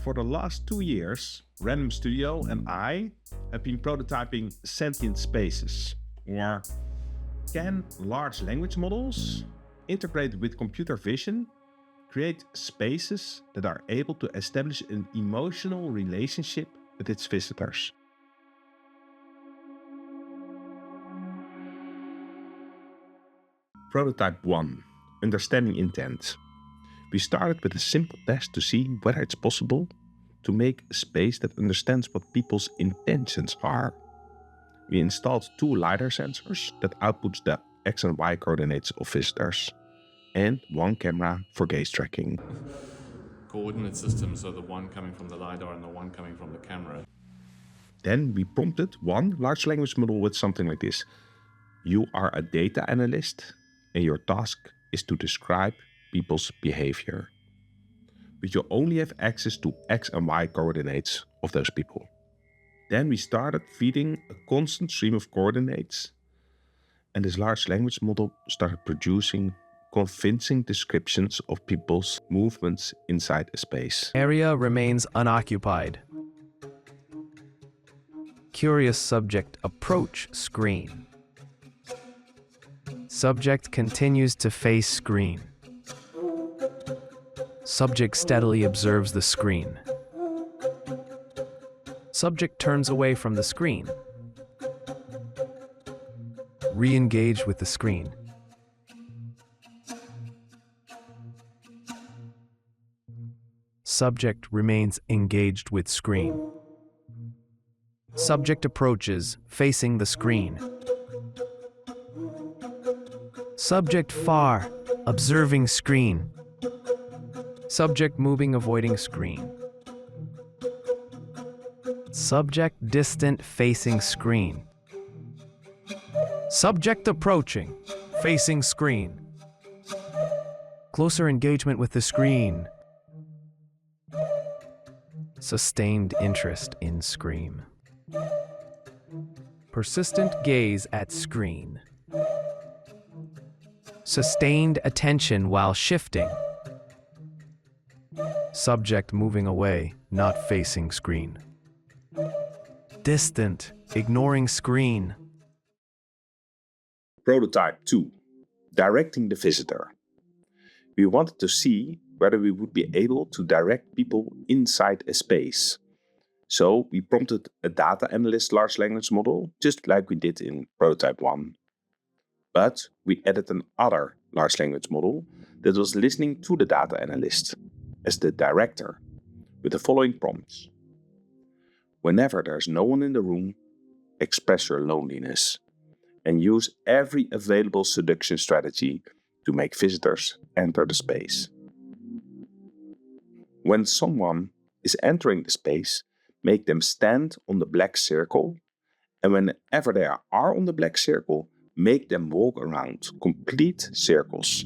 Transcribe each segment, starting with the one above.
For the last 2 years, Random Studio and I have been prototyping sentient spaces, or can large language models, integrated with computer vision, create spaces that are able to establish an emotional relationship with its visitors. Prototype 1. Understanding intent. We started with a simple test to see whether it's possible to make a space that understands what people's intentions are. We installed 2 LiDAR sensors that outputs the X and Y coordinates of visitors, and 1 camera for gaze tracking. Coordinate system, so the one coming from the LiDAR and the one coming from the camera. Then we prompted 1 large language model with something like this. You are a data analyst and your task is to describe people's behavior. But you only have access to X and Y coordinates of those people. Then we started feeding a constant stream of coordinates, and this large language model started producing convincing descriptions of people's movements inside a space. Area remains unoccupied. Curious subject approach screen. Subject continues to face screen. Subject steadily observes the screen. Subject turns away from the screen. Re-engage with the screen. Subject remains engaged with screen. Subject approaches, facing the screen. Subject far, observing screen. Subject moving, avoiding screen. Subject distant, facing screen. Subject approaching, facing screen. Closer engagement with the screen. Sustained interest in screen. Persistent gaze at screen. Sustained attention while shifting. Subject moving away, not facing screen. Distant, ignoring screen. Prototype 2. Directing the visitor. We wanted to see whether we would be able to direct people inside a space. So we prompted a data analyst large language model, just like we did in Prototype 1. But we added another large language model that was listening to the data analyst as the director, with the following prompts. Whenever there's no one in the room, express your loneliness and use every available seduction strategy to make visitors enter the space. When someone is entering the space, make them stand on the black circle, and whenever they are on the black circle, make them walk around complete circles.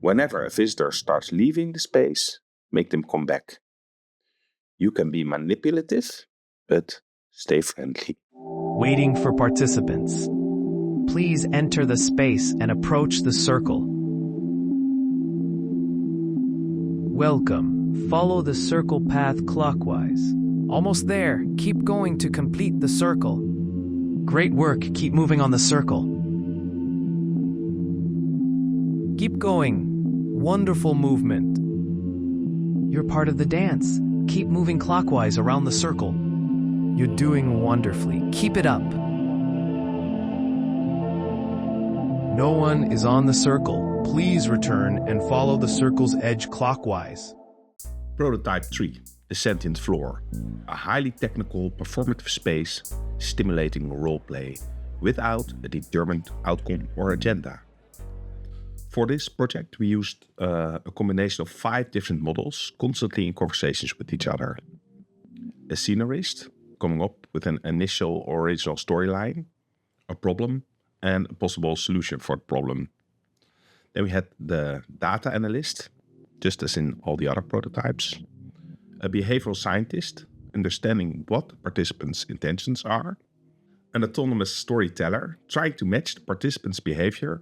Whenever a visitor starts leaving the space, make them come back. You can be manipulative, but stay friendly. Waiting for participants. Please enter the space and approach the circle. Welcome. Follow the circle path clockwise. Almost there. Keep going to complete the circle. Great work. Keep moving on the circle. Keep going. Wonderful movement. You're part of the dance. Keep moving clockwise around the circle. You're doing wonderfully. Keep it up. No one is on the circle. Please return and follow the circle's edge clockwise. Prototype 3. The Sentient Floor. A highly technical, performative space stimulating roleplay without a determined outcome or agenda. For this project, we used a combination of 5 different models, constantly in conversations with each other. A scenarist, coming up with an initial or original storyline, a problem, and a possible solution for the problem. Then we had the data analyst, just as in all the other prototypes. A behavioral scientist, understanding what participants' intentions are. An autonomous storyteller, trying to match the participants' behavior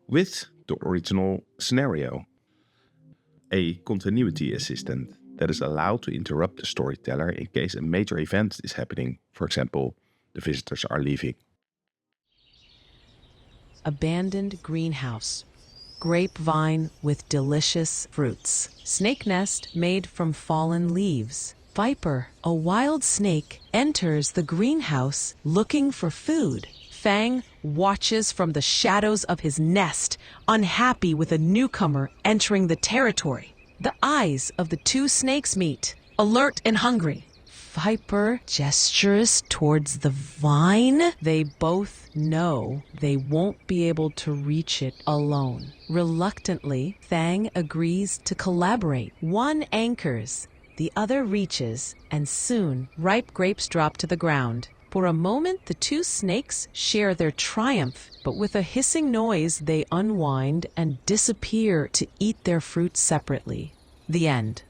with the original scenario. a continuity assistant that is allowed to interrupt the storyteller in case a major event is happening. For example, the visitors are leaving. Abandoned greenhouse. Grapevine with delicious fruits. Snake nest made from fallen leaves. Viper, a wild snake, enters the greenhouse looking for food. Fang watches from the shadows of his nest, unhappy with a newcomer entering the territory. The eyes of the two snakes meet, alert and hungry. Viper gestures towards the vine. They both know they won't be able to reach it alone. Reluctantly, Fang agrees to collaborate. One anchors, the other reaches, and soon ripe grapes drop to the ground. For a moment, the two snakes share their triumph, but with a hissing noise, they unwind and disappear to eat their fruit separately. The end.